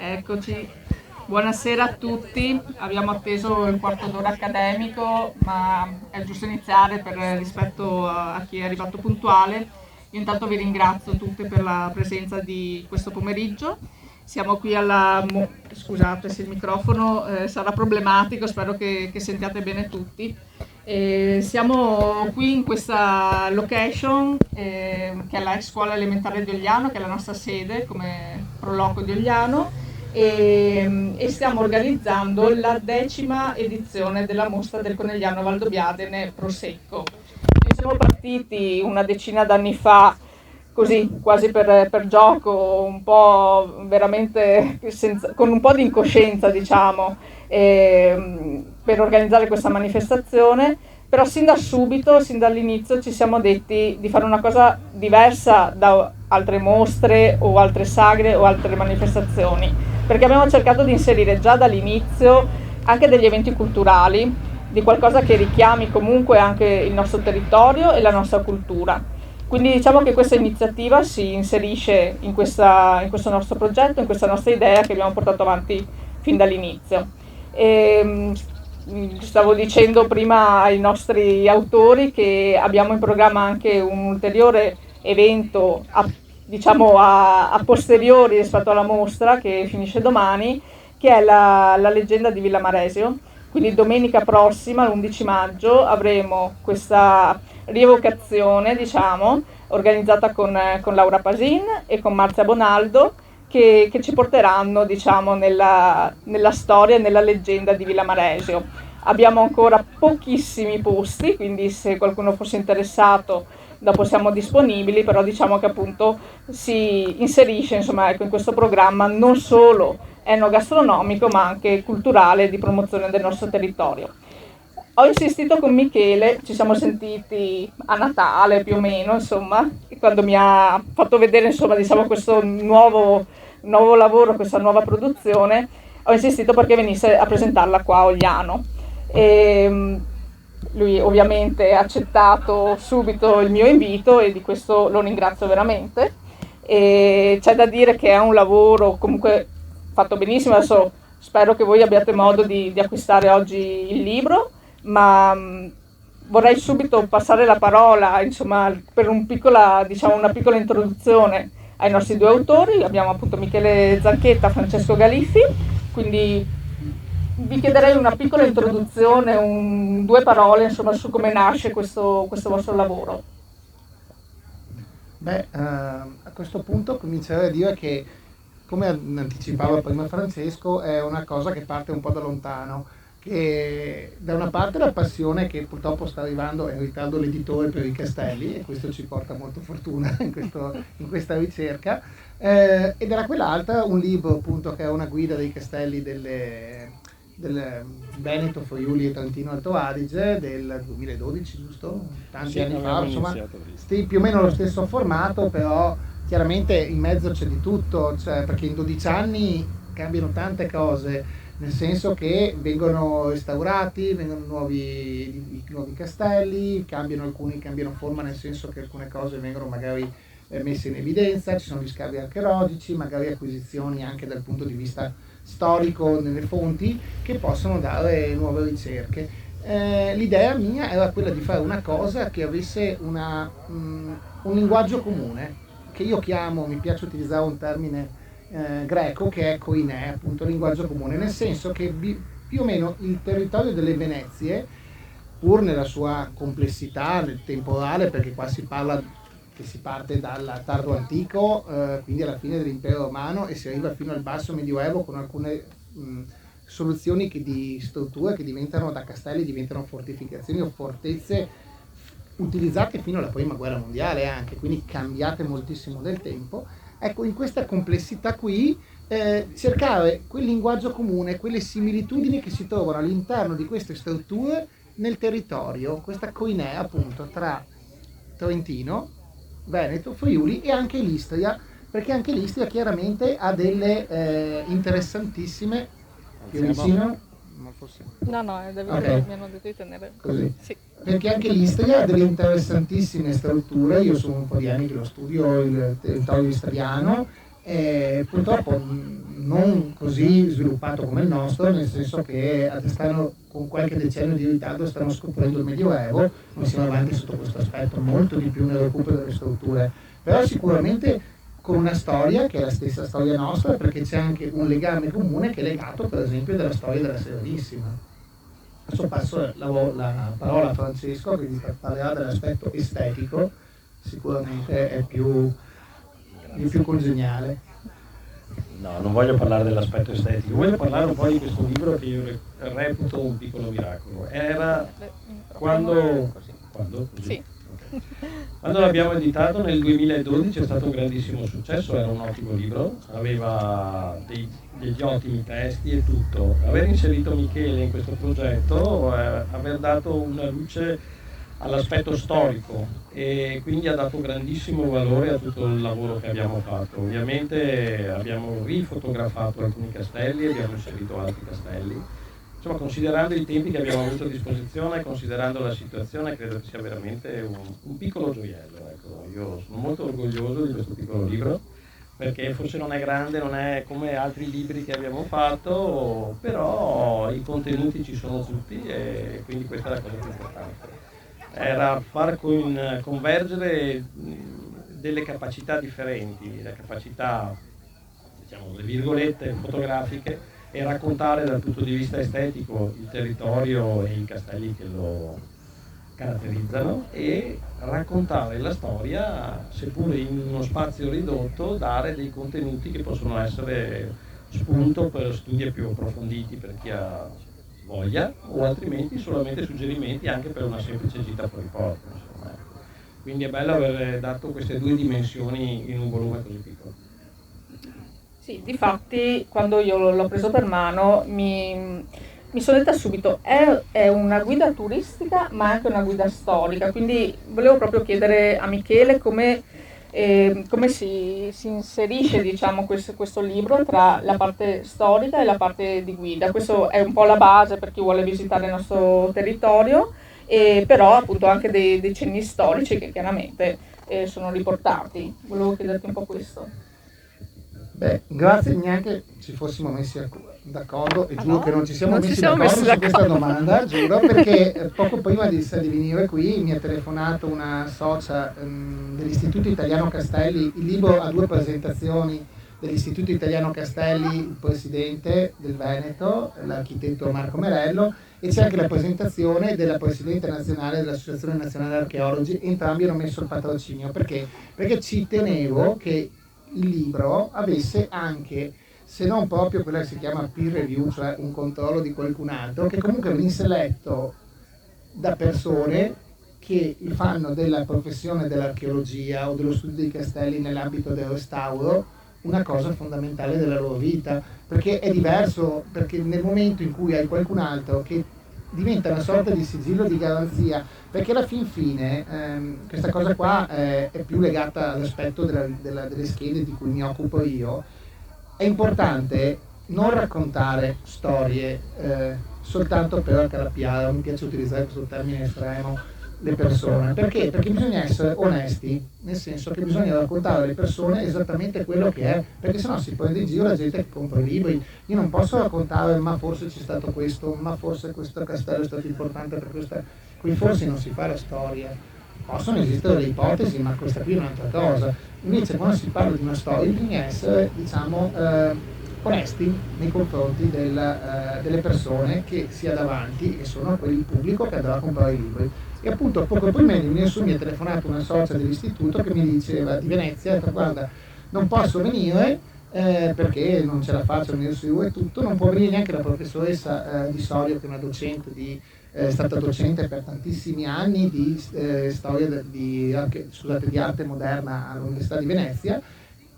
Eccoci, buonasera a tutti. Abbiamo atteso il quarto d'ora accademico, ma è giusto iniziare per rispetto a chi è arrivato puntuale. Io intanto vi ringrazio tutte per la presenza di questo pomeriggio. Siamo qui scusate se il microfono sarà problematico, spero che sentiate bene tutti. Siamo qui in questa location che è la ex scuola elementare di Ogliano, che è la nostra sede come Proloco di Ogliano, e stiamo organizzando la 10ª edizione della mostra del Conegliano Valdobbiadene Prosecco. Noi siamo partiti una decina d'anni fa, così quasi per gioco, un po' veramente con un po' di incoscienza, diciamo, per organizzare questa manifestazione, però sin da subito, sin dall'inizio ci siamo detti di fare una cosa diversa da altre mostre o altre sagre o altre manifestazioni, perché abbiamo cercato di inserire già dall'inizio anche degli eventi culturali, di qualcosa che richiami comunque anche il nostro territorio e la nostra cultura. Quindi diciamo che questa iniziativa si inserisce in questo nostro progetto, in questa nostra idea che abbiamo portato avanti fin dall'inizio. Stavo dicendo prima ai nostri autori che abbiamo in programma anche un ulteriore evento a posteriori rispetto alla mostra che finisce domani, che è la leggenda di Villa Maresio. Quindi domenica prossima, l'11 maggio, avremo questa rievocazione, diciamo, organizzata con Laura Pasin e con Marzia Bonaldo, che ci porteranno, diciamo, nella storia e nella leggenda di Villa Maresio. Abbiamo ancora pochissimi posti, quindi se qualcuno fosse interessato dopo siamo disponibili, però diciamo che appunto si inserisce, insomma, ecco, in questo programma non solo enogastronomico ma anche culturale di promozione del nostro territorio. Ho insistito con Michele, ci siamo sentiti a Natale più o meno, insomma, quando mi ha fatto vedere, insomma, diciamo, questo nuovo lavoro, questa nuova produzione. Ho insistito perché venisse a presentarla qua a Ogliano. Lui ovviamente ha accettato subito il mio invito e di questo lo ringrazio veramente. E c'è da dire che è un lavoro comunque fatto benissimo. Adesso spero che voi abbiate modo di acquistare oggi il libro, ma vorrei subito passare la parola, insomma, per una piccola introduzione ai nostri due autori. Abbiamo appunto Michele Zanchetta e Francesco Galiffi, quindi vi chiederei una piccola introduzione, due parole, insomma, su come nasce questo vostro lavoro. A questo punto comincerei a dire che, come anticipava prima Francesco, è una cosa che parte un po' da lontano, che da una parte la passione che purtroppo sta arrivando è in ritardo l'editore per i castelli, e questo ci porta molta fortuna in questa ricerca, e da quell'altra un libro appunto che è una guida dei castelli del Veneto, Friuli e Trentino Alto Adige del 2012, giusto? Tanti anni fa, insomma, più o meno lo stesso formato, però chiaramente in mezzo c'è di tutto, cioè, perché in 12 anni cambiano tante cose, nel senso che vengono restaurati, vengono nuovi castelli, alcuni cambiano forma, nel senso che alcune cose vengono magari messe in evidenza, ci sono gli scavi archeologici, magari acquisizioni anche dal punto di vista storico nelle fonti che possono dare nuove ricerche. L'idea mia era quella di fare una cosa che avesse un linguaggio comune, che io chiamo, mi piace utilizzare un termine greco che è koiné, appunto linguaggio comune, nel senso che più o meno il territorio delle Venezie, pur nella sua complessità nel temporale, perché qua si parte dal tardo antico, quindi alla fine dell'impero romano, e si arriva fino al basso medioevo con alcune soluzioni di strutture che diventano da castelli, diventano fortificazioni o fortezze utilizzate fino alla prima guerra mondiale anche, quindi cambiate moltissimo nel tempo. Ecco, in questa complessità qui cercare quel linguaggio comune, quelle similitudini che si trovano all'interno di queste strutture nel territorio, questa koiné appunto tra Trentino, Veneto, Friuli e anche l'Istria, perché anche l'Istria chiaramente ha delle interessantissime. Più vicino? No, è Davide, okay. Mi hanno detto di tenere così. Sì. Perché anche l'Istria ha delle interessantissime strutture. Io sono un po' di anni che lo studio, il territorio istriano, purtroppo non così sviluppato come il nostro, nel senso che stanno, con qualche decennio di ritardo, stanno scoprendo il Medioevo, noi siamo avanti sotto questo aspetto molto di più nel recupero delle strutture, però sicuramente con una storia che è la stessa storia nostra, perché c'è anche un legame comune che è legato per esempio dalla storia della Serenissima. Adesso passo la parola a Francesco che vi parlerà dell'aspetto estetico, sicuramente è più congeniale. No, non voglio parlare dell'aspetto estetico, voglio parlare un po' di questo libro che io reputo un piccolo miracolo. Era quando? Sì. Okay. Quando l'abbiamo editato nel 2012 è stato un grandissimo successo, era un ottimo libro, aveva degli ottimi testi e tutto. Aver inserito Michele in questo progetto, aver dato una luce all'aspetto storico e quindi ha dato grandissimo valore a tutto il lavoro che abbiamo fatto. Ovviamente abbiamo rifotografato alcuni castelli, abbiamo inserito altri castelli. Insomma, considerando i tempi che abbiamo avuto a disposizione, considerando la situazione, credo che sia veramente un piccolo gioiello. Ecco, io sono molto orgoglioso di questo piccolo libro, perché forse non è grande, non è come altri libri che abbiamo fatto, però i contenuti ci sono tutti e quindi questa è la cosa più importante. Era far convergere delle capacità differenti, la capacità, diciamo, le virgolette fotografiche, e raccontare dal punto di vista estetico il territorio e i castelli che lo caratterizzano e raccontare la storia, seppure in uno spazio ridotto, dare dei contenuti che possono essere spunto per studi più approfonditi per chi ha voglia, o altrimenti solamente suggerimenti anche per una semplice gita fuori porta. Insomma. Quindi è bello aver dato queste due dimensioni in un volume così piccolo. Sì, difatti quando io l'ho preso per mano mi sono detta subito, è una guida turistica ma anche una guida storica, quindi volevo proprio chiedere a Michele come si inserisce, diciamo, questo libro tra la parte storica e la parte di guida. Questo è un po' la base per chi vuole visitare il nostro territorio, però appunto anche dei cenni storici che chiaramente sono riportati. Volevo chiederti un po' questo. Beh, grazie, neanche ci fossimo messi d'accordo, e giuro che non ci siamo messi siamo d'accordo messi su questa domanda, giuro, perché poco prima di venire qui mi ha telefonato una socia dell'Istituto Italiano Castelli. Il libro ha 2 presentazioni dell'Istituto Italiano Castelli, il presidente del Veneto, l'architetto Marco Merello, e c'è anche la presentazione della presidente nazionale dell'Associazione Nazionale Archeologi. Entrambi hanno messo il patrocinio, perché ci tenevo che il libro avesse anche, se non proprio quella che si chiama peer review, cioè un controllo di qualcun altro, che comunque venisse letto da persone che fanno della professione dell'archeologia o dello studio dei castelli nell'ambito del restauro una cosa fondamentale della loro vita, perché è diverso, perché nel momento in cui hai qualcun altro che diventa una sorta di sigillo di garanzia, perché alla fin fine questa cosa qua è più legata all'aspetto delle schede di cui mi occupo io. È importante non raccontare storie soltanto per accalappiare, mi piace utilizzare questo termine estremo, le persone. Perché? Perché bisogna essere onesti, nel senso che bisogna raccontare alle persone esattamente quello che è, perché sennò si prende in giro la gente che compra i libri. Io non posso raccontare ma forse c'è stato questo, ma forse questo castello è stato importante per questa. Qui forse non si fa la storia. Possono esistere delle ipotesi, ma questa qui è un'altra cosa. Invece quando si parla di una storia bisogna essere, diciamo, onesti nei confronti delle persone che si ha davanti, e sono quelli pubblico che andrà a comprare i libri. E appunto poco prima di venire su mi ha telefonato una socia dell'istituto che mi diceva, di Venezia, guarda, non posso venire perché non ce la faccio a venire su e tutto, non può venire neanche la professoressa Di Sorio, che è una docente è stata docente per tantissimi anni di storia di arte moderna all'Università di Venezia,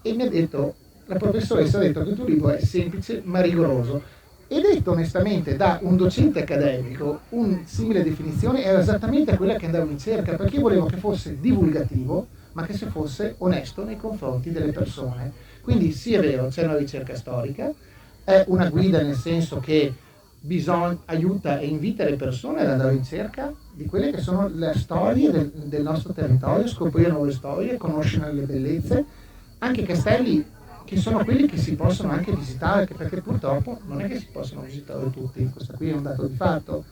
e mi ha detto, la professoressa ha detto che il tuo libro è semplice ma rigoroso. E detto onestamente da un docente accademico, una simile definizione era esattamente quella che andavo in cerca, perché io volevo che fosse divulgativo, ma che fosse onesto nei confronti delle persone. Quindi sì, è vero, c'è una ricerca storica, è una guida nel senso che aiuta e invita le persone ad andare in cerca di quelle che sono le storie del nostro territorio, scoprire nuove storie, conoscere le bellezze. Anche Castelli che sono quelli che si possono anche visitare, perché purtroppo non è che si possono visitare tutti, questo qui è un dato di fatto.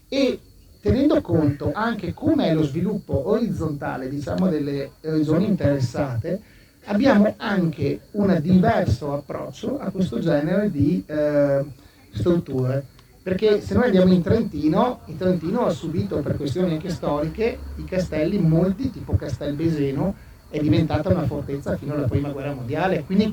E tenendo conto anche come è lo sviluppo orizzontale, diciamo, delle regioni interessate, abbiamo anche un diverso approccio a questo genere di strutture. Perché se noi andiamo in Trentino ha subito per questioni anche storiche i castelli, molti, tipo Castelbeseno, è diventata una fortezza fino alla prima guerra mondiale, quindi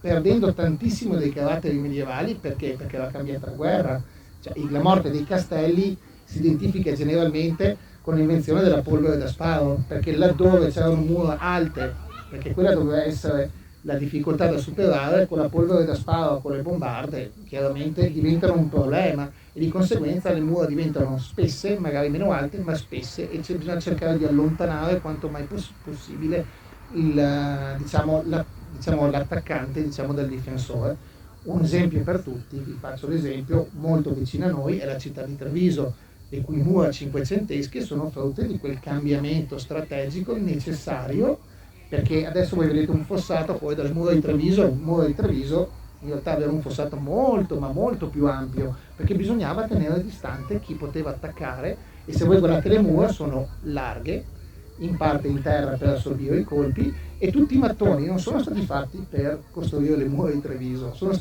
perdendo tantissimo dei caratteri medievali, perché la cambiata guerra, cioè la morte dei castelli si identifica generalmente con l'invenzione della polvere da sparo, perché laddove c'erano mura alte, perché quella doveva essere la difficoltà da superare, con la polvere da sparo, con le bombarde, chiaramente diventano un problema e di conseguenza le mura diventano spesse, magari meno alte, ma spesse, e bisogna cercare di allontanare quanto mai possibile l'attaccante, dal difensore. Un esempio per tutti, vi faccio l'esempio molto vicino a noi, è la città di Treviso, le cui mura cinquecentesche sono frutto di quel cambiamento strategico necessario, perché adesso voi vedete un fossato fuori dalle mura di Treviso, il muro di Treviso in realtà aveva un fossato molto ma molto più ampio, perché bisognava tenere distante chi poteva attaccare, e se voi guardate le mura sono larghe, in parte in terra per assorbire i colpi, e tutti i mattoni non sono stati fatti per costruire le mura di Treviso, sono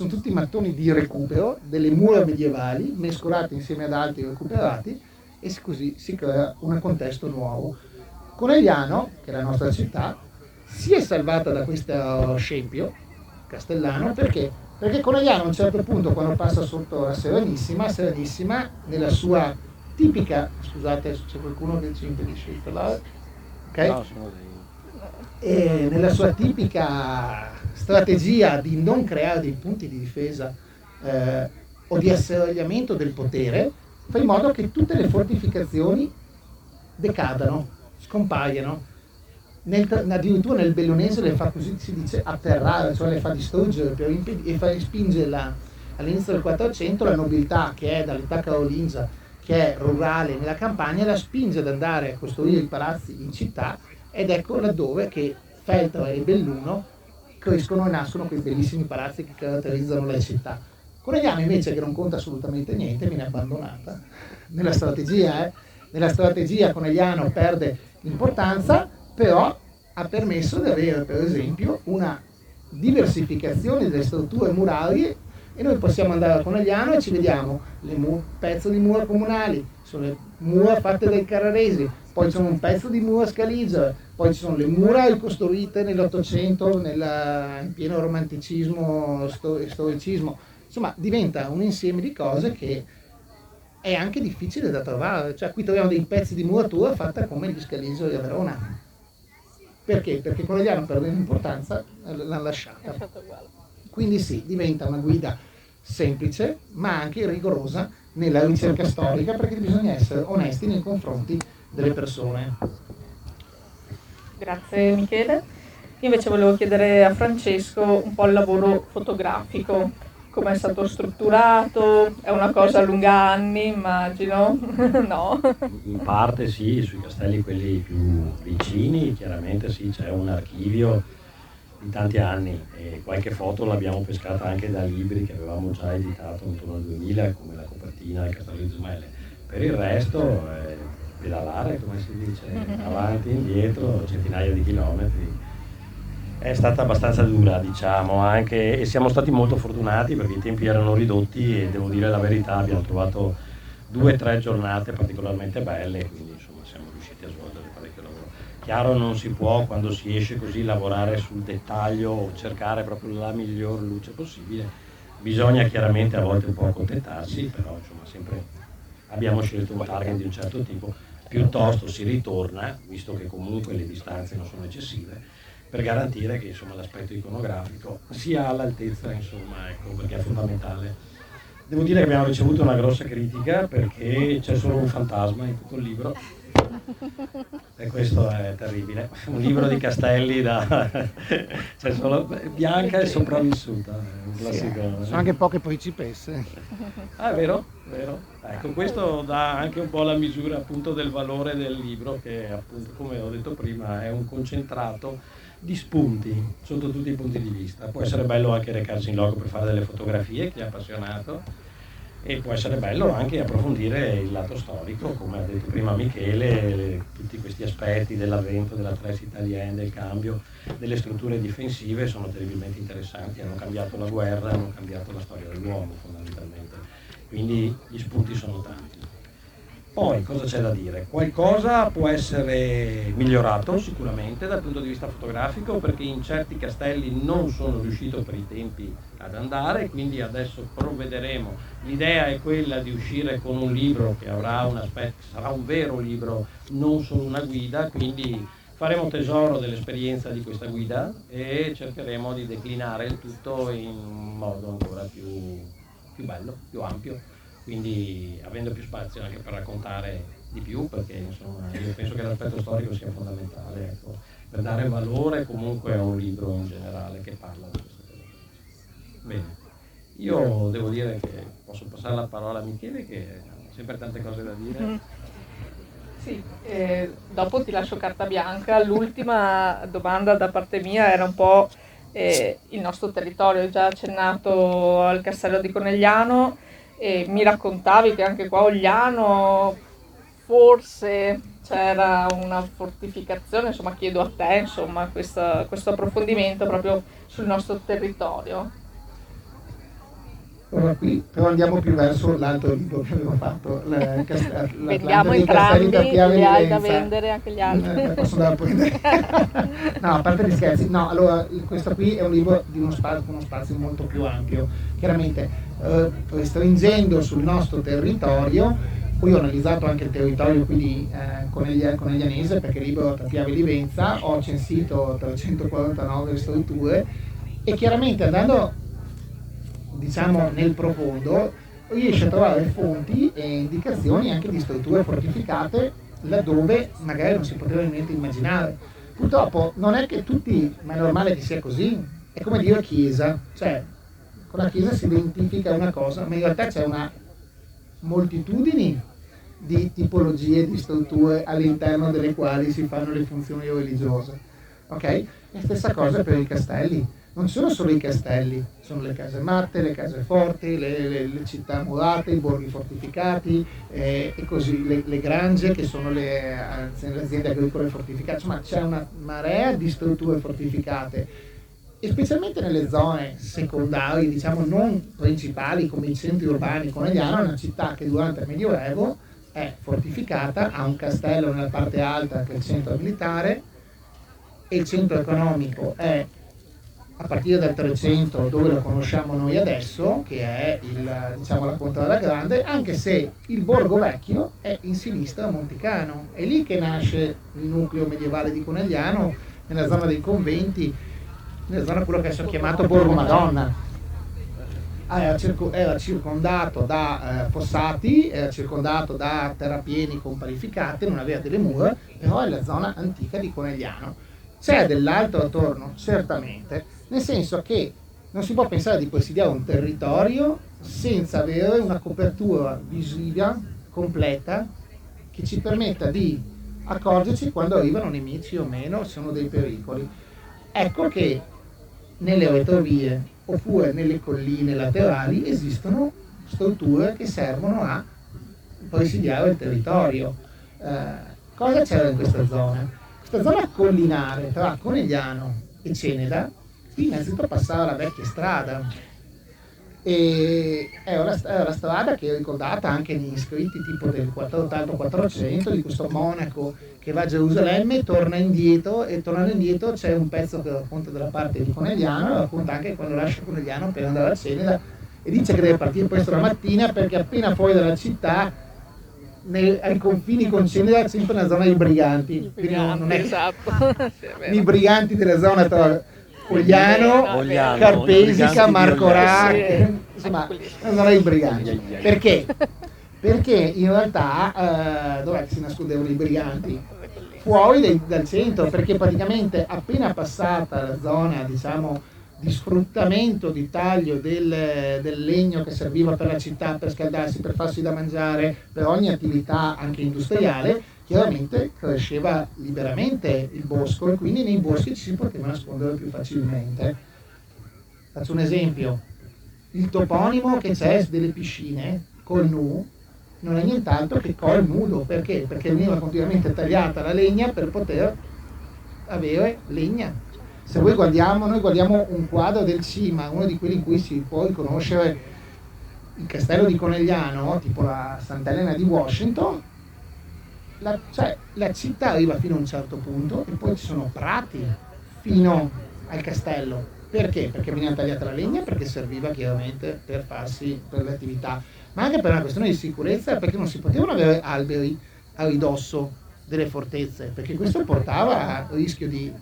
tutti mattoni di recupero delle mura medievali mescolati insieme ad altri recuperati, e così si crea un contesto nuovo. Conegliano, che è la nostra città, si è salvata da questo scempio castellano, perché Conegliano a un certo punto, quando passa sotto la Serenissima, nella sua tipica, scusate, c'è qualcuno che ci impedisce di parlare, ok? No, sono e nella sua tipica strategia di non creare dei punti di difesa o di asserragliamento del potere, fa in modo che tutte le fortificazioni decadano, scompaiano. Addirittura nel bellunese le fa, così si dice, atterrare, cioè le fa distruggere e fa spingere all'inizio del 400 la nobiltà, che è dall'età carolingia, che è rurale nella campagna, la spinge ad andare a costruire i palazzi in città, ed ecco laddove che Feltre e Belluno crescono e nascono quei bellissimi palazzi che caratterizzano le città. Conegliano invece, che non conta assolutamente niente, viene abbandonata nella strategia. Nella strategia Conegliano perde importanza, però ha permesso di avere, per esempio, una diversificazione delle strutture murarie, e noi possiamo andare a Conegliano e ci vediamo pezzo di mura comunali, sono le mura fatte dai carraresi, poi c'è un pezzo di mura scaligere, poi ci sono le mura ricostruite nell'Ottocento, in pieno romanticismo e storicismo. Insomma, diventa un insieme di cose che è anche difficile da trovare. Cioè, qui troviamo dei pezzi di muratura fatta come gli scaligeri a Verona. Perché? Perché Conegliano, perdendo importanza, l'ha lasciata. Quindi sì, diventa una guida semplice, ma anche rigorosa nella ricerca storica, perché bisogna essere onesti nei confronti delle persone. Grazie Michele. Io invece volevo chiedere a Francesco un po' il lavoro fotografico, come è stato strutturato, è una cosa a lunga anni, immagino, no? In parte sì, sui castelli quelli più vicini chiaramente sì, c'è un archivio di tanti anni, e qualche foto l'abbiamo pescata anche da libri che avevamo già editato intorno al 2000, come la copertina del Castello di Zumele. Per il resto pedalare, come si dice, avanti e indietro, centinaia di chilometri. È stata abbastanza dura, diciamo, anche, e siamo stati molto fortunati perché i tempi erano ridotti, e devo dire la verità, abbiamo trovato 2 o 3 giornate particolarmente belle, quindi insomma siamo riusciti a svolgere parecchio lavoro. Chiaro, non si può, quando si esce così, lavorare sul dettaglio o cercare proprio la miglior luce possibile. Bisogna chiaramente a volte un po' accontentarsi, però insomma sempre abbiamo scelto un target di un certo tipo, piuttosto si ritorna, visto che comunque le distanze non sono eccessive, per garantire che insomma l'aspetto iconografico sia all'altezza, insomma, ecco, perché è fondamentale. Devo dire che abbiamo ricevuto una grossa critica perché c'è solo un fantasma in tutto il libro, E questo è terribile. Un libro di Castelli cioè solo Bianca è sopravvissuta. Un classico. Sono anche poche principesse. Ah, è vero, vero. Ecco, questo dà anche un po' la misura appunto del valore del libro, che appunto, come ho detto prima, è un concentrato di spunti sotto tutti i punti di vista. Può essere bello anche recarsi in loco per fare delle fotografie, chi è appassionato, e può essere bello anche approfondire il lato storico, come ha detto prima Michele, tutti questi aspetti dell'avvento della Tres Italienne, del cambio delle strutture difensive sono terribilmente interessanti, hanno cambiato la guerra, hanno cambiato la storia dell'uomo fondamentalmente, quindi gli spunti sono tanti. Poi cosa c'è da dire? Qualcosa può essere migliorato sicuramente dal punto di vista fotografico, perché in certi castelli non sono riuscito per i tempi ad andare, quindi adesso provvederemo. L'idea è quella di uscire con un libro che avrà un aspetto, sarà un vero libro, non solo una guida, quindi faremo tesoro dell'esperienza di questa guida e cercheremo di declinare il tutto in un modo ancora più bello, più ampio, quindi avendo più spazio anche per raccontare di più, perché insomma io penso che l'aspetto storico sia fondamentale, ecco, per dare valore comunque a un libro in generale che parla di queste cose. Bene, io devo dire che posso passare la parola a Michele, che ha sempre tante cose da dire. Sì, dopo ti lascio carta bianca. L'ultima domanda da parte mia era un po' il nostro territorio. Hai già accennato al castello di Conegliano e mi raccontavi che anche qua a Ogliano forse c'era una fortificazione, insomma chiedo a te insomma questo approfondimento proprio sul nostro territorio. Ora qui però andiamo più verso l'altro libro che avevo fatto, Vendiamo entrambi, li hai da vendere anche gli altri. Posso andare a prendere. No, a parte gli scherzi, no, allora questo qui è un libro di uno spazio molto più ampio, chiaramente restringendo sul nostro territorio. Poi ho analizzato anche il territorio qui di Coneglianese, perché il libro tra Piave e Livenza, ho censito 349 strutture e chiaramente andando diciamo nel profondo riesce a trovare fonti e indicazioni anche di strutture fortificate laddove magari non si poteva neanche immaginare. Purtroppo non è che tutti, ma è normale che sia così, è come dire chiesa, cioè con la chiesa si identifica una cosa, ma in realtà c'è una moltitudine di tipologie di strutture all'interno delle quali si fanno le funzioni religiose, ok? E stessa cosa per i castelli. Non sono solo i castelli, sono le case matte, le case forti, le città murate, i borghi fortificati e così, le grange che sono le aziende agricole fortificate, insomma c'è una marea di strutture fortificate e specialmente nelle zone secondarie, diciamo non principali come i centri urbani. Conegliano è una città che durante il Medioevo è fortificata, ha un castello nella parte alta che è il centro militare e il centro economico è a partire dal 300 dove lo conosciamo noi adesso, che è diciamo, la Contrada Grande, anche se il Borgo Vecchio è in sinistra a Monticano. È lì che nasce il nucleo medievale di Conegliano, nella zona dei conventi, nella zona quello che è chiamato Borgo Madonna. Era circondato da fossati, era circondato da terrapieni con palificate, non aveva delle mura, però è la zona antica di Conegliano. C'è dell'altro attorno, certamente, nel senso che non si può pensare di presidiare un territorio senza avere una copertura visiva completa che ci permetta di accorgerci quando arrivano nemici o meno, sono dei pericoli. Ecco che nelle retrovie oppure nelle colline laterali esistono strutture che servono a presidiare il territorio. Cosa c'era in questa zona? Questa zona collinare tra Conegliano e Ceneda, qui innanzitutto passava la vecchia strada e è una strada che è ricordata anche negli scritti tipo del 400 di questo monaco che va a Gerusalemme, torna indietro e tornando indietro c'è un pezzo che racconta della parte di Conegliano, racconta anche quando lascia Conegliano per andare a Ceneda e dice che deve partire presto la mattina perché appena fuori dalla città ai confini con Ceneda è sempre una zona di briganti, quindi non è esatto. i briganti della zona tra Ogliano, Carpesica, Marcorà, insomma una zona di briganti. Perché? perché in realtà dov'è che si nascondevano i briganti? Fuori dal centro, perché praticamente appena passata la zona, diciamo, di sfruttamento, di taglio del legno che serviva per la città, per scaldarsi, per farsi da mangiare, per ogni attività anche industriale, chiaramente cresceva liberamente il bosco e quindi nei boschi ci si poteva nascondere più facilmente. Faccio un esempio: il toponimo che c'è delle piscine col nu non è nient'altro che col nudo. Perché? Perché veniva continuamente tagliata la legna per poter avere legna. Se noi guardiamo un quadro del Cima, uno di quelli in cui si può riconoscere il castello di Conegliano, tipo la Sant'Elena di Washington, la città arriva fino a un certo punto e poi ci sono prati fino al castello. Perché? Perché veniva tagliata la legna, perché serviva chiaramente per le attività, ma anche per una questione di sicurezza, perché non si potevano avere alberi a ridosso delle fortezze, perché questo portava a rischio di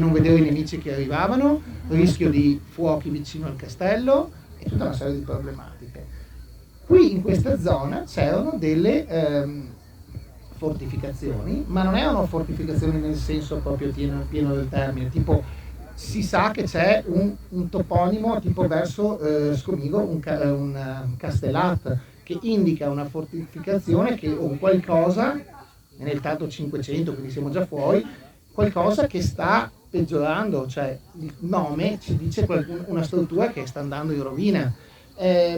non vedere i nemici che arrivavano, rischio di fuochi vicino al castello e tutta una serie di problematiche. Qui in questa zona c'erano delle fortificazioni, ma non erano fortificazioni nel senso proprio pieno del termine, tipo si sa che c'è un toponimo tipo verso Scomigo, un castellat, che indica una fortificazione che, o qualcosa, nel tardo 500, quindi siamo già fuori, qualcosa che sta peggiorando, cioè il nome ci dice una struttura che sta andando in rovina.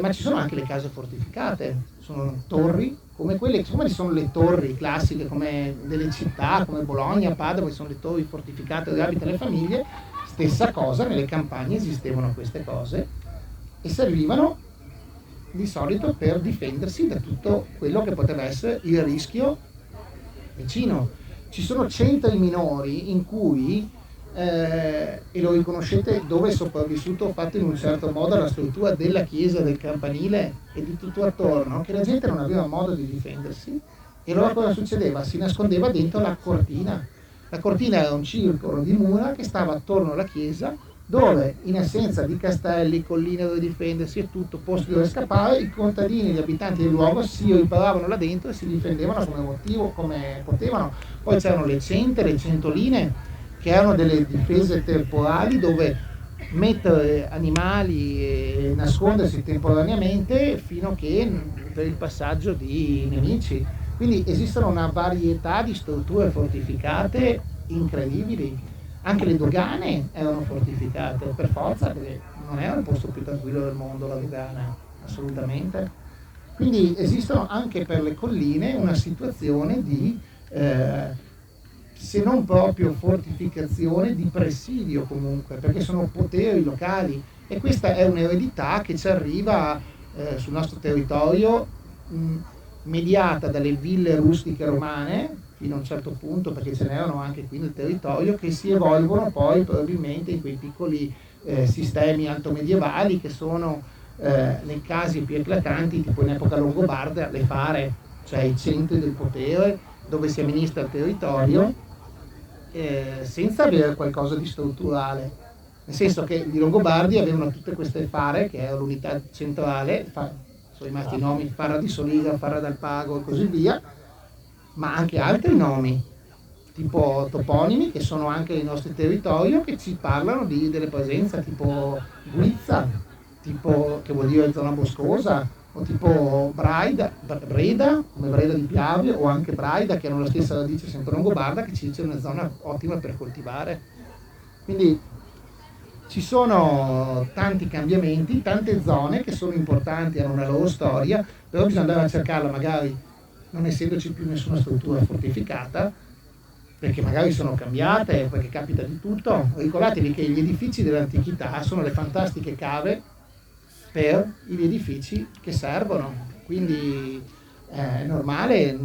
Ma ci sono anche le case fortificate, sono torri come quelle, come ci sono le torri classiche come delle città, come Bologna, Padova, che sono le torri fortificate dove abitano le famiglie. Stessa cosa, nelle campagne esistevano queste cose e servivano di solito per difendersi da tutto quello che poteva essere il rischio vicino. Ci sono centri minori in cui, e lo riconoscete dove è sopravvissuto fatto in un certo modo la struttura della chiesa, del campanile e di tutto attorno, che la gente non aveva modo di difendersi, e allora cosa succedeva? Si nascondeva dentro la cortina. La cortina era un circolo di mura che stava attorno alla chiesa, dove in assenza di castelli, colline dove difendersi e tutto, posti dove scappare, i contadini, gli abitanti del luogo si riparavano là dentro e si difendevano come potevano. Poi c'erano le centoline, che erano delle difese temporali dove mettere animali e nascondersi temporaneamente fino a che per il passaggio di nemici. Quindi esistono una varietà di strutture fortificate incredibili. Anche le dogane erano fortificate, per forza, perché non era il posto più tranquillo del mondo la dogana, assolutamente. Quindi esistono anche per le colline una situazione di, se non proprio fortificazione, di presidio comunque, perché sono poteri locali. E questa è un'eredità che ci arriva sul nostro territorio, mediata dalle ville rustiche romane fino a un certo punto, perché ce n'erano anche qui nel territorio, che si evolvono poi probabilmente in quei piccoli sistemi altomedievali che sono nei casi più eclatanti, tipo in epoca longobarda, le fare, cioè i centri del potere dove si amministra il territorio senza avere qualcosa di strutturale, nel senso che i Longobardi avevano tutte queste fare, che era l'unità centrale, sono rimasti i nomi Fara di Soliga, Fara d'Alpago e così via, ma anche altri nomi, tipo toponimi, che sono anche nei nostri territori, che ci parlano delle presenze, tipo Guizza, tipo, che vuol dire zona boscosa, o tipo Breda, come Breda di Piave, o anche Braida, che hanno la stessa radice sempre longobarda, che ci dice una zona ottima per coltivare. Quindi ci sono tanti cambiamenti, tante zone che sono importanti, hanno una loro storia, però bisogna andare a cercarla magari non essendoci più nessuna struttura fortificata, perché magari sono cambiate, perché capita di tutto. Ricordatevi che gli edifici dell'antichità sono le fantastiche cave per gli edifici che servono, quindi è normale.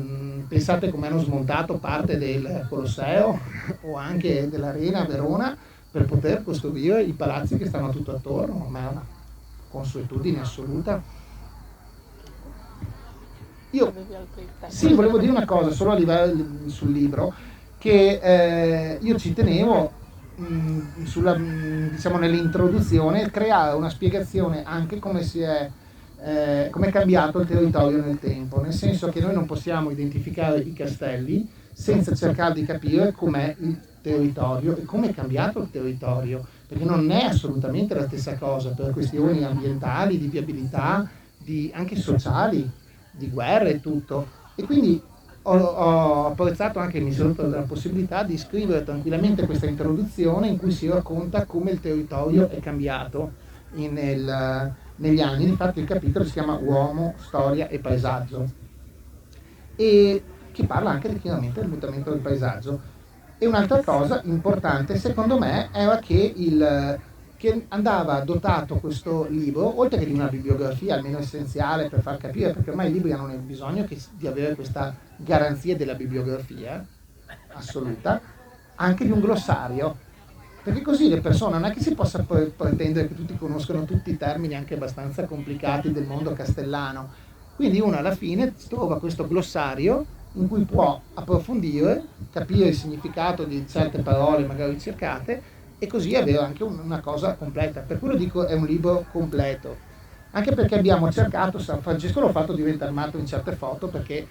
Pensate come hanno smontato parte del Colosseo o anche dell'Arena a Verona per poter costruire i palazzi che stanno tutto attorno, ma è una consuetudine assoluta. Sì, volevo dire una cosa solo a livello sul libro, che io ci tenevo diciamo nell'introduzione, creare una spiegazione anche come si è come è cambiato il territorio nel tempo, nel senso che noi non possiamo identificare i castelli senza cercare di capire com'è il territorio e come è cambiato il territorio, perché non è assolutamente la stessa cosa per questioni ambientali, di viabilità, anche sociali, di guerre e tutto. E quindi ho apprezzato anche, mi sono dato la possibilità di scrivere tranquillamente questa introduzione in cui si racconta come il territorio è cambiato negli anni. Infatti il capitolo si chiama Uomo, Storia e Paesaggio, e che parla anche chiaramente del mutamento del paesaggio. E un'altra cosa importante secondo me era che andava dotato questo libro, oltre che di una bibliografia almeno essenziale per far capire, perché ormai i libri hanno bisogno di avere questa garanzia della bibliografia assoluta, anche di un glossario, perché così le persone non è che si possa pretendere che tutti conoscano tutti i termini anche abbastanza complicati del mondo castellano. Quindi uno alla fine trova questo glossario in cui può approfondire, capire il significato di certe parole magari cercate, e così avere anche una cosa completa. Per quello dico è un libro completo, anche perché abbiamo cercato, San Francesco l'ho fatto diventare matto in certe foto, perché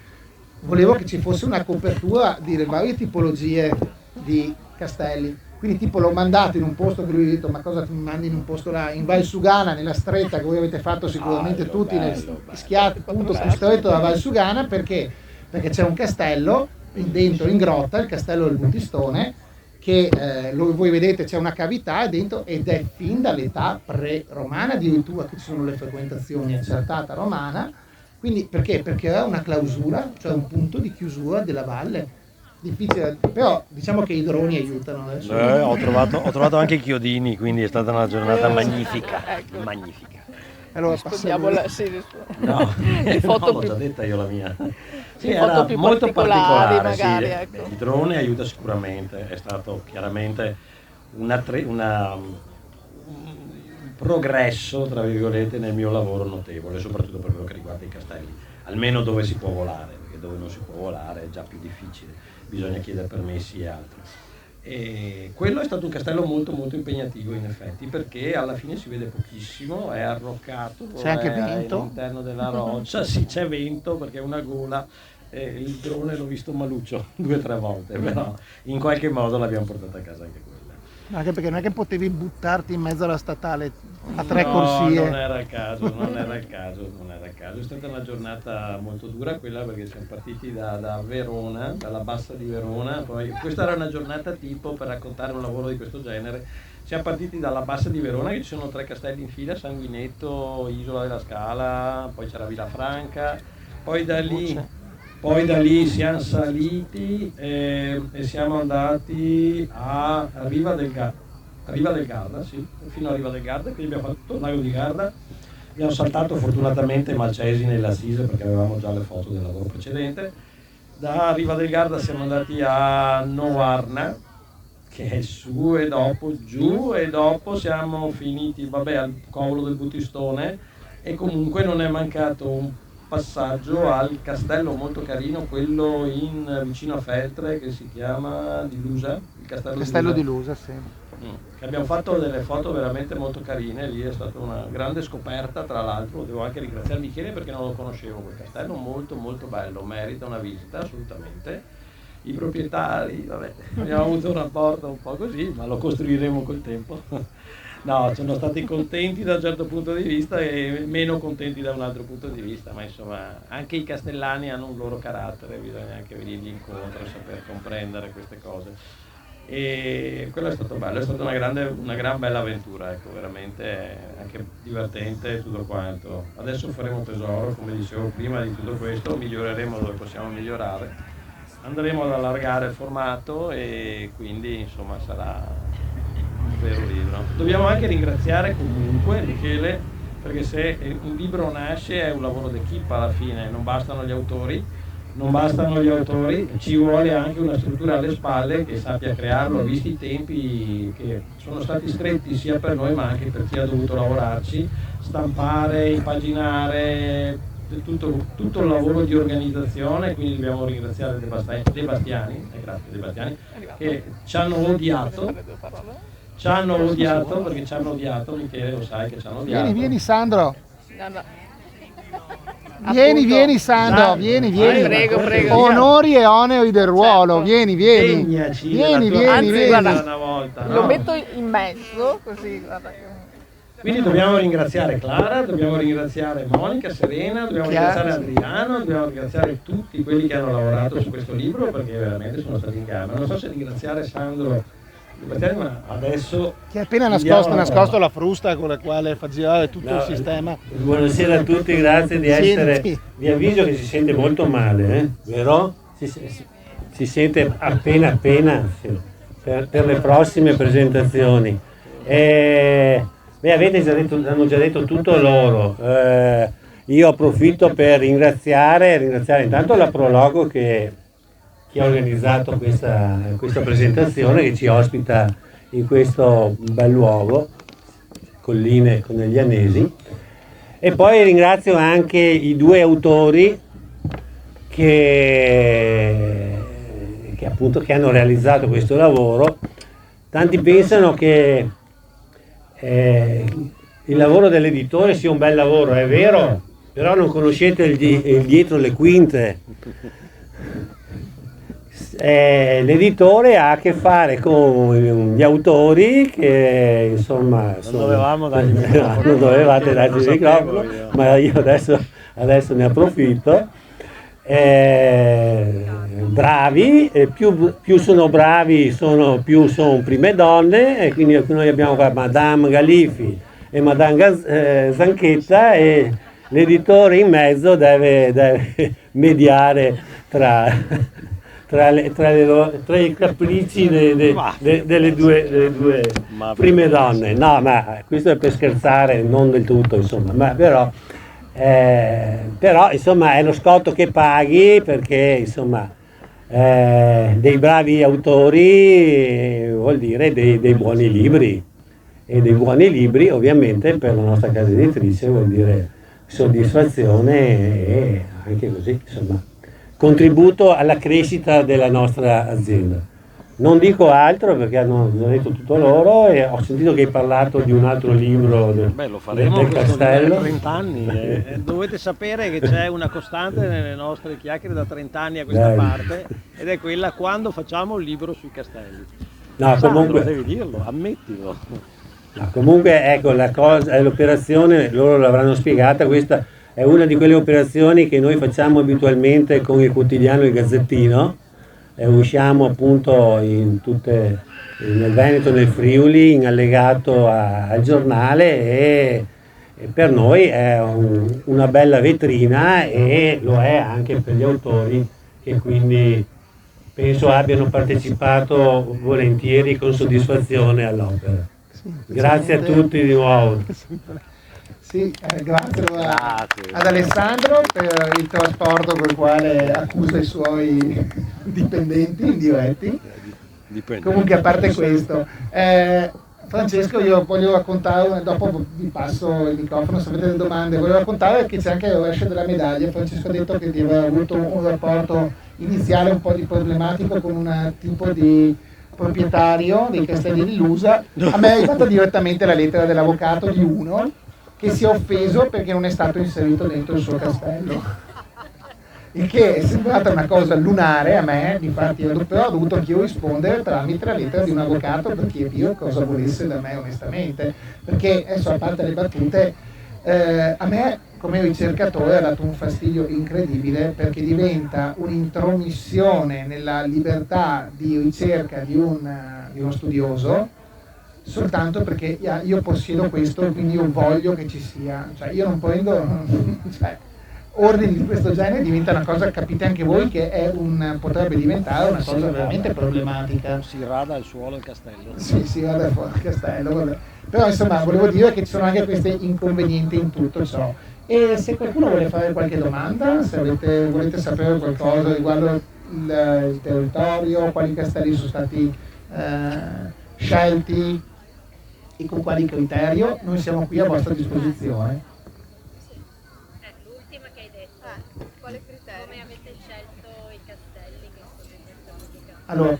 volevo che ci fosse una copertura di varie tipologie di castelli. Quindi tipo l'ho mandato in un posto che lui ha detto: ma cosa ti mandi in un posto là, in Val Sugana, nella stretta che voi avete fatto sicuramente tutti, nel schiato punto più stretto della Val Sugana, perché c'è un castello dentro in grotta, il castello del Buttistone, che voi vedete c'è una cavità dentro, ed è fin dall'età pre-romana addirittura che ci sono le frequentazioni accertata romana. Quindi perché? Perché era una clausura, cioè un punto di chiusura della valle. Difficile, però diciamo che i droni aiutano. Ho trovato anche i chiodini, quindi è stata una giornata magnifica. Ecco. Magnifica. Allora Rispondiamo No, le foto l'ho più, già detta io la mia. Sì, le foto era più molto particolari, particolare, magari, sì. ecco. Il drone aiuta sicuramente, è stato chiaramente un progresso, tra virgolette, nel mio lavoro notevole, soprattutto per quello che riguarda i castelli, almeno dove si può volare, perché dove non si può volare è già più difficile, bisogna chiedere permessi e altro. E quello è stato un castello molto molto impegnativo in effetti, perché alla fine si vede pochissimo, è arroccato, c'è anche vento all'interno della roccia, sì, c'è vento perché è una gola, il drone l'ho visto maluccio 2 o 3 volte, però in qualche modo l'abbiamo portata a casa anche quella. Anche perché non è che potevi buttarti in mezzo alla statale a 3 corsie. Non era il caso. È stata una giornata molto dura quella, perché siamo partiti da Verona, dalla bassa di Verona, poi questa era una giornata tipo per raccontare un lavoro di questo genere. Siamo partiti dalla bassa di Verona, che ci sono 3 castelli in fila: Sanguinetto, Isola della Scala, poi c'era Villafranca, poi da lì siamo saliti e siamo andati a Riva del Garda, sì, fino a Riva del Garda, quindi abbiamo fatto il lago di Garda, abbiamo saltato fortunatamente Malcesine e l'Assise perché avevamo già le foto del lavoro precedente. Da Riva del Garda siamo andati a Novarna, che è su e dopo giù, e dopo siamo finiti al cavolo del Buttistone, e comunque non è mancato un passaggio al castello molto carino, quello vicino a Feltre, che si chiama di Lusa, il Castello di Lusa, sì. Che abbiamo fatto delle foto veramente molto carine, lì è stata una grande scoperta. Tra l'altro devo anche ringraziare Michele perché non lo conoscevo quel castello, molto molto bello, merita una visita assolutamente. I proprietari, abbiamo avuto un rapporto un po' così, ma lo costruiremo col tempo. No, sono stati contenti da un certo punto di vista e meno contenti da un altro punto di vista, ma insomma anche i castellani hanno un loro carattere, bisogna anche venirgli incontro e saper comprendere queste cose. E quello è stato bello, è stata una gran bella avventura, ecco, veramente anche divertente tutto quanto. Adesso faremo tesoro, come dicevo prima, di tutto questo, miglioreremo dove possiamo migliorare, andremo ad allargare il formato e quindi insomma sarà vero libro. Dobbiamo anche ringraziare comunque Michele, perché se un libro nasce è un lavoro d'equipe alla fine, non bastano gli autori, ci vuole anche una struttura alle spalle che sappia crearlo, visti i tempi che sono stati stretti sia per noi ma anche per chi ha dovuto lavorarci, stampare, impaginare, tutto il lavoro di organizzazione. Quindi dobbiamo ringraziare De Bastiani, grazie De Bastiani, che ci hanno odiato perché ci hanno odiato, Michele lo sai che ci hanno odiato. Vieni Sandro. Vieni Sandro, vieni. Prego. Onori e oneri del ruolo, Certo. vieni. Degnaci Vieni, della tua Anzi, vieni. guarda, una volta, Lo no? metto in mezzo, così, guarda. Quindi dobbiamo ringraziare Clara, dobbiamo ringraziare Monica, Serena, dobbiamo ringraziare Adriano, dobbiamo ringraziare tutti quelli che hanno lavorato su questo libro perché veramente sono stati in gamba. Non so se ringraziare Sandro, ma adesso Ti ha appena nascosto la frusta con la quale fa girare tutto il sistema. Buonasera a tutti, grazie di essere. Senti. Vi avviso che si sente molto male, vero? Si sente appena sì, per le prossime presentazioni. Hanno già detto tutto loro. Io approfitto per ringraziare intanto la Prologo che ha organizzato questa presentazione, che ci ospita in questo bel luogo, Colline Coneglianesi, e poi ringrazio anche i due autori che hanno realizzato questo lavoro. Tanti pensano che il lavoro dell'editore sia un bel lavoro, è vero, però non conoscete il dietro le quinte. L'editore ha a che fare con gli autori che insomma non dovevate dargli il microfono, ma io adesso ne approfitto. Bravi, più sono bravi più sono prime donne, e quindi noi abbiamo qua Madame Galifi e Madame Zanchetta, e l'editore in mezzo deve mediare tra i capricci delle due prime donne. No, ma questo è per scherzare, non del tutto, insomma, ma però insomma è lo scotto che paghi, perché insomma dei bravi autori vuol dire dei buoni libri, e dei buoni libri ovviamente per la nostra casa editrice vuol dire soddisfazione e anche così, insomma, contributo alla crescita della nostra azienda. Non dico altro perché hanno già detto tutto loro, e ho sentito che hai parlato di un altro libro del Castello. 30 anni. Dovete sapere che c'è una costante nelle nostre chiacchiere da 30 anni a questa parte, ed è quella: quando facciamo il libro sui castelli. No, comunque devi dirlo, ammettilo. No, comunque ecco, l'operazione loro l'avranno spiegata, questa è una di quelle operazioni che noi facciamo abitualmente con il quotidiano Il Gazzettino. Usciamo appunto nel Veneto, nel Friuli, in allegato al giornale, e per noi è una bella vetrina, e lo è anche per gli autori, che quindi penso abbiano partecipato volentieri con soddisfazione all'opera. Grazie a tutti di nuovo. Sì, grazie ad Alessandro per il trasporto col quale accusa i suoi dipendenti indiretti. Comunque, a parte questo, Francesco, io voglio raccontare, dopo vi passo il microfono se avete delle domande, voglio raccontare che c'è anche il rovescio della medaglia. Francesco ha detto che aveva avuto un rapporto iniziale un po' di problematico con un tipo di proprietario dei Castelli di Lusa. A me è arrivata direttamente la lettera dell'avvocato di uno che si è offeso perché non è stato inserito dentro il suo castello, il che è sembrata una cosa lunare a me, infatti però ho dovuto anch'io rispondere tramite la lettera di un avvocato per chiarire cosa volesse da me onestamente, perché adesso, a parte le battute, a me come ricercatore ha dato un fastidio incredibile, perché diventa un'intromissione nella libertà di ricerca di uno studioso, soltanto perché io possiedo questo, quindi io voglio che ci sia, cioè io non prendo, cioè, ordini di questo genere, diventa una cosa, capite anche voi, che potrebbe diventare una cosa veramente problematica. Si rada il suolo il castello. Sì, si rada fuori il castello, vabbè. Però insomma volevo dire che ci sono anche questi inconvenienti in tutto ciò. E se qualcuno vuole fare qualche domanda, se volete sapere qualcosa riguardo il territorio, quali castelli sono stati scelti e con quali criterio, noi siamo qui a vostra disposizione. L'ultima che hai detto, quale criterio? Come avete scelto i castelli che sono in questa? Allora,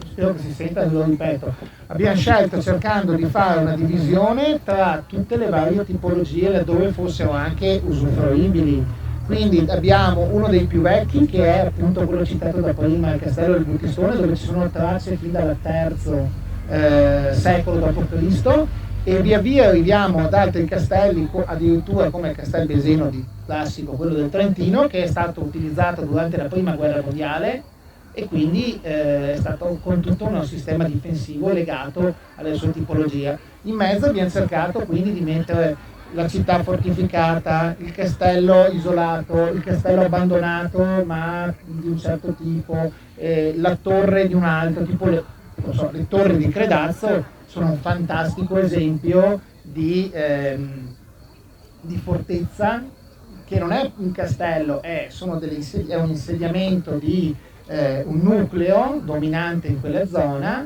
spero che si senta, lo ripeto, abbiamo scelto cercando di fare una divisione tra tutte le varie tipologie laddove fossero anche usufruibili, Quindi abbiamo uno dei più vecchi, che è appunto quello citato da prima, il castello del Buttistone, dove ci sono tracce fin dal III secolo d.C., e via via arriviamo ad altri castelli, addirittura come il Castel Beseno classico, quello del Trentino, che è stato utilizzato durante la prima guerra mondiale e quindi è stato con tutto un sistema difensivo legato alla sua tipologia. In mezzo abbiamo cercato quindi di mettere la città fortificata, il castello isolato, il castello abbandonato ma di un certo tipo, la torre di un altro tipo, le torri di Credazzo sono un fantastico esempio di fortezza che non è un castello, è un insediamento di un nucleo dominante in quella zona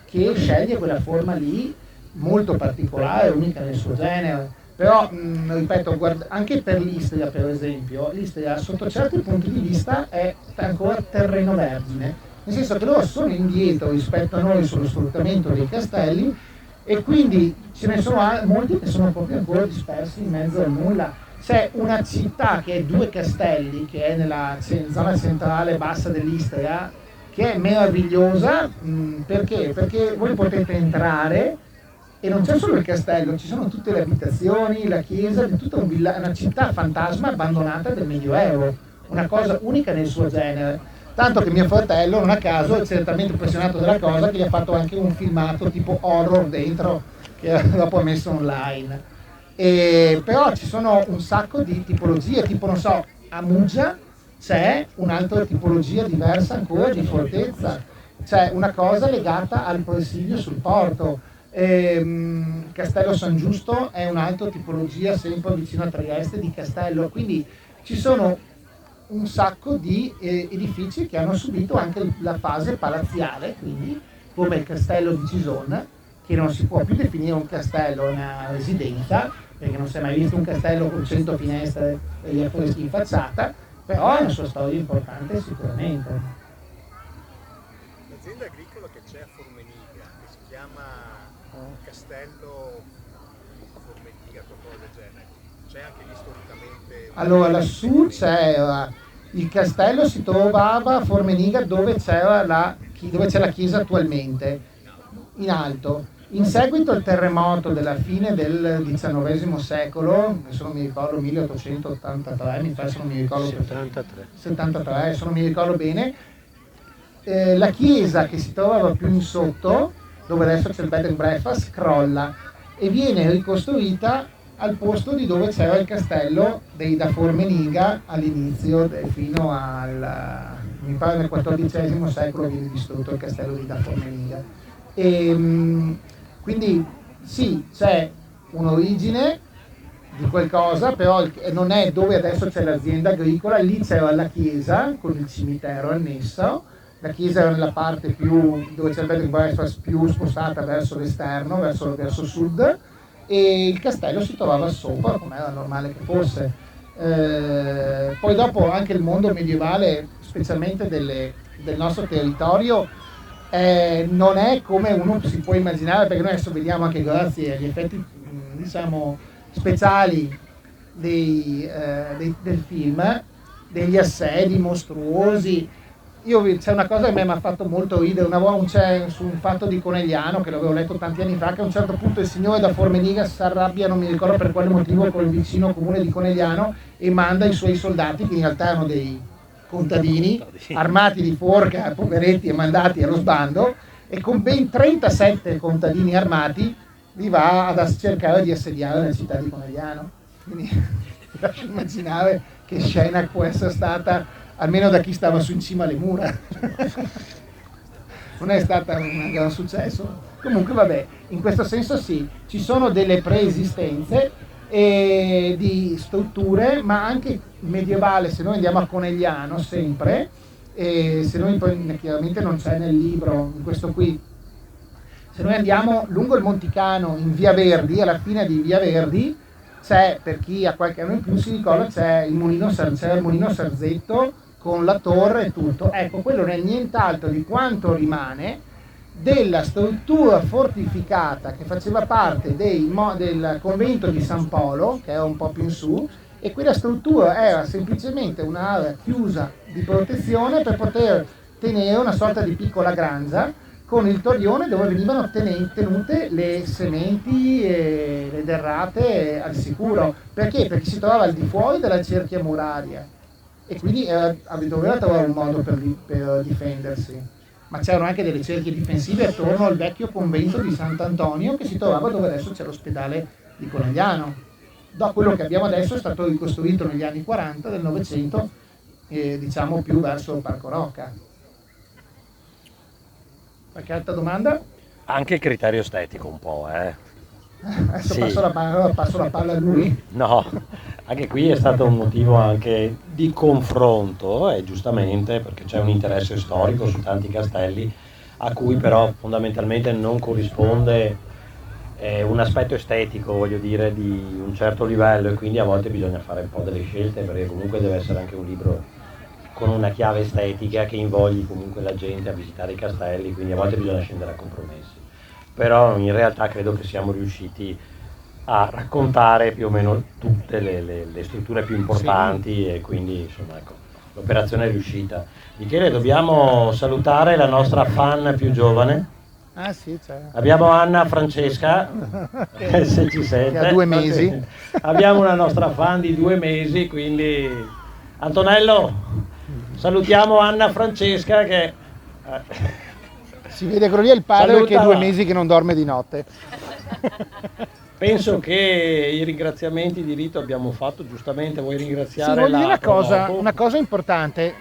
che sceglie quella forma lì molto particolare, unica nel suo genere. Però, ripeto, anche per l'Istria, per esempio, l'Istria sotto certi punti di vista è ancora terreno vergine, nel senso che loro sono indietro rispetto a noi sullo sfruttamento dei castelli e quindi ce ne sono molti che sono proprio ancora dispersi in mezzo al nulla. C'è una città che è 2 castelli, che è nella zona centrale bassa dell'Istria, che è meravigliosa. Perché? Perché voi potete entrare e non c'è solo il castello, ci sono tutte le abitazioni, la chiesa, tutta una città fantasma abbandonata del Medioevo, una cosa unica nel suo genere. Tanto che mio fratello, non a caso, è certamente impressionato della cosa, che gli ha fatto anche un filmato tipo horror dentro, che dopo ha messo online. Però ci sono un sacco di tipologie, tipo non so, a Muggia c'è un'altra tipologia diversa ancora di fortezza, c'è una cosa legata al presidio sul porto. Castello San Giusto è un'altra tipologia sempre vicino a Trieste di castello, quindi ci sono un sacco di edifici che hanno subito anche la fase palaziale, quindi come il castello di Cison, che non si può più definire un castello, una residenza, perché non si è mai visto un castello con 100 finestre e gli affreschi in facciata, però ha una sua storia importante sicuramente. L'azienda agricola che c'è a Formeniga, che si chiama Castello Formeniga, qualcosa del genere, c'è anche lì storicamente? Allora lassù c'era il castello, si trovava a Formeniga dove c'è la chiesa attualmente, in alto. In seguito al terremoto della fine del XIX secolo, adesso non mi ricordo, 1883, adesso non mi ricordo 73, adesso non mi ricordo bene, la chiesa che si trovava più in sotto, dove adesso c'è il bed and breakfast, crolla e viene ricostruita al posto di dove c'era il castello da Formeniga all'inizio, fino mi pare nel XIV secolo viene distrutto il castello di Da Formeniga. Quindi sì, c'è un'origine di qualcosa, però non è dove adesso c'è l'azienda agricola, lì c'era la chiesa con il cimitero annesso. La chiesa era nella parte più dove c'è il bed and breakfast, più spostata verso l'esterno, verso sud, e il castello si trovava sopra, come era normale che fosse. Poi dopo anche il mondo medievale, specialmente del nostro territorio, non è come uno si può immaginare, perché noi adesso vediamo anche grazie agli effetti diciamo speciali del film, degli assedi mostruosi. C'è una cosa che a me mi ha fatto molto ridere, c'è su un fatto di Conegliano, che l'avevo letto tanti anni fa, che a un certo punto il signore da Formeniga si arrabbia, non mi ricordo per quale motivo, con il vicino comune di Conegliano e manda i suoi soldati, che in realtà erano dei contadini, armati di forca, poveretti, e mandati allo sbando, e con ben 37 contadini armati li va a cercare di assediare la città di Conegliano. Quindi ti lascio immaginare che scena può essere stata, almeno da chi stava su in cima alle mura. Non è stata un gran successo. Comunque vabbè, in questo senso sì, ci sono delle preesistenze di strutture, ma anche medievale, se noi andiamo a Conegliano sempre, se noi poi chiaramente non c'è nel libro, in questo qui, se noi andiamo lungo il Monticano in Via Verdi, alla fine di Via Verdi, c'è, per chi ha qualche anno in più si ricorda, c'è il mulino Sarzetto con la torre e tutto. Ecco, quello non è nient'altro di quanto rimane della struttura fortificata che faceva parte del convento di San Polo, che era un po' più in su, e quella struttura era semplicemente un'area chiusa di protezione per poter tenere una sorta di piccola granza con il torrione dove venivano tenute le sementi e le derrate al sicuro. Perché? Perché si trovava al di fuori della cerchia muraria e quindi doveva trovare un modo per difendersi. Ma c'erano anche delle cerchie difensive attorno al vecchio convento di Sant'Antonio che si trovava dove adesso c'è l'ospedale di Conegliano. Da quello che abbiamo adesso è stato ricostruito negli anni 40 del Novecento, diciamo più verso il Parco Rocca. Qualche altra domanda? Anche il criterio estetico un po', Adesso Sì. passo la palla a lui. No, anche qui è stato un motivo anche di confronto, e giustamente, perché c'è un interesse storico su tanti castelli, a cui però fondamentalmente non corrisponde un aspetto estetico, voglio dire, di un certo livello, e quindi a volte bisogna fare un po' delle scelte, perché comunque deve essere anche un libro con una chiave estetica che invogli comunque la gente a visitare i castelli, quindi a volte bisogna scendere a compromessi. Però in realtà credo che siamo riusciti a raccontare più o meno tutte le strutture più importanti, e quindi insomma ecco, l'operazione è riuscita. Michele, dobbiamo salutare la nostra fan più giovane. Ah sì, c'è. Abbiamo Anna Francesca, se ci sente. Che ha 2 mesi. Abbiamo una nostra fan di 2 mesi, quindi Antonello, salutiamo Anna Francesca che... Si vede quello lì è il padre Saluta che è 2 la- mesi che non dorme di notte. Penso che i ringraziamenti di rito abbiamo fatto, giustamente vuoi ringraziare Sì, voglio dire la Prodopo? una cosa importante,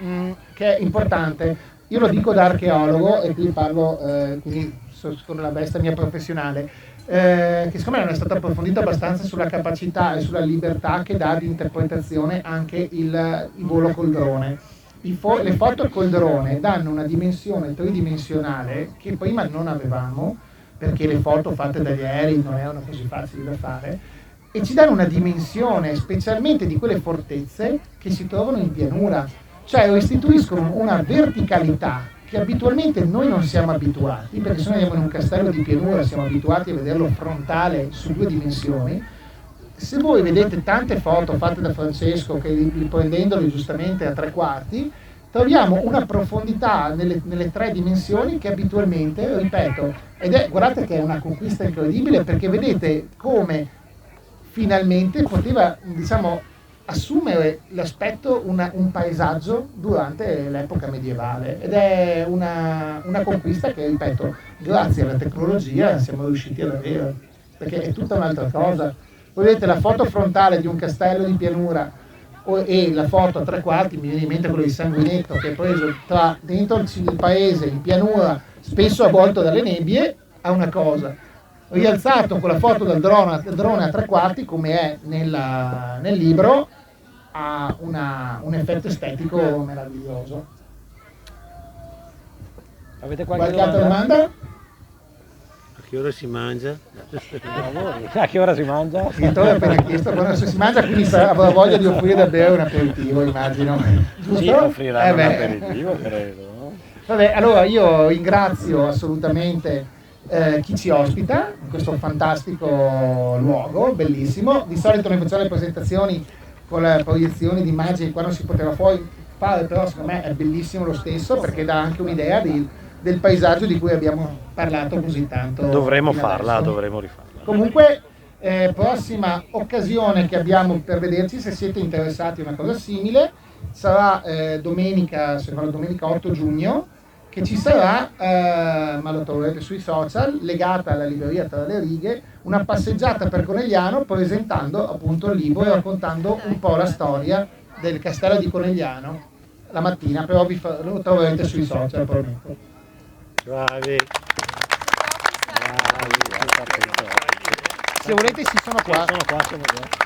che è importante. Io lo dico da archeologo e qui parlo quindi con la veste mia professionale, che secondo me non è stato approfondito abbastanza sulla capacità e sulla libertà che dà di interpretazione anche il volo col drone. Le foto col drone danno una dimensione tridimensionale che prima non avevamo, perché le foto fatte dagli aerei non erano così facili da fare, e ci danno una dimensione specialmente di quelle fortezze che si trovano in pianura, cioè restituiscono una verticalità che abitualmente noi non siamo abituati, perché se noi andiamo in un castello di pianura siamo abituati a vederlo frontale su 2 dimensioni. Se voi vedete tante foto fatte da Francesco, che riprendendole giustamente a 3/4, troviamo una profondità nelle 3 dimensioni che abitualmente, ripeto, guardate che è una conquista incredibile, perché vedete come finalmente poteva, diciamo, assumere l'aspetto un paesaggio durante l'epoca medievale, ed è una conquista che, ripeto, grazie alla tecnologia siamo riusciti ad avere, perché è tutta un'altra cosa. Voi vedete la foto frontale di un castello di pianura e la foto a 3/4, mi viene in mente quello di Sanguinetto che è preso dentro il paese, in pianura, spesso avvolto dalle nebbie, a una cosa. Rialzato con la foto del drone a 3/4, come è nel libro, ha un effetto estetico meraviglioso. Avete Qualche altra domanda? A che ora si mangia? A che ora si mangia? Il direttore ha appena chiesto quando si mangia, quindi avrà voglia di offrire da bere un aperitivo, immagino. Giusto? Sì, offriranno un beh. aperitivo, credo. No? Vabbè, allora io ringrazio assolutamente chi ci ospita in questo fantastico luogo, bellissimo. Di solito noi facciamo le presentazioni con le proiezioni di immagini, qua non si poteva fare, però secondo me è bellissimo lo stesso, perché dà anche un'idea del paesaggio di cui abbiamo parlato così tanto. Dovremmo fino farla, adesso. dovremmo rifarla. Comunque, prossima occasione che abbiamo per vederci, se siete interessati a una cosa simile, sarà domenica 8 giugno, che ci sarà, ma lo troverete sui social, legata alla libreria Tra le righe, una passeggiata per Conegliano presentando appunto il libro e raccontando un po' la storia del castello di Conegliano la mattina, però lo troverete sui social probabilmente. Bravi. Se volete ci sono qua. Sono qua.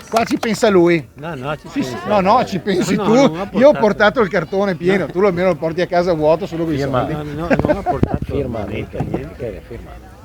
Qua ci pensa lui. No, ci Sì, penso. sì, no, ci pensi No, tu. non ha Io ho portato il cartone pieno, tu almeno lo porti a casa vuoto solo con i Firma. soldi. No, non ha portato Firma, niente, che era firmato.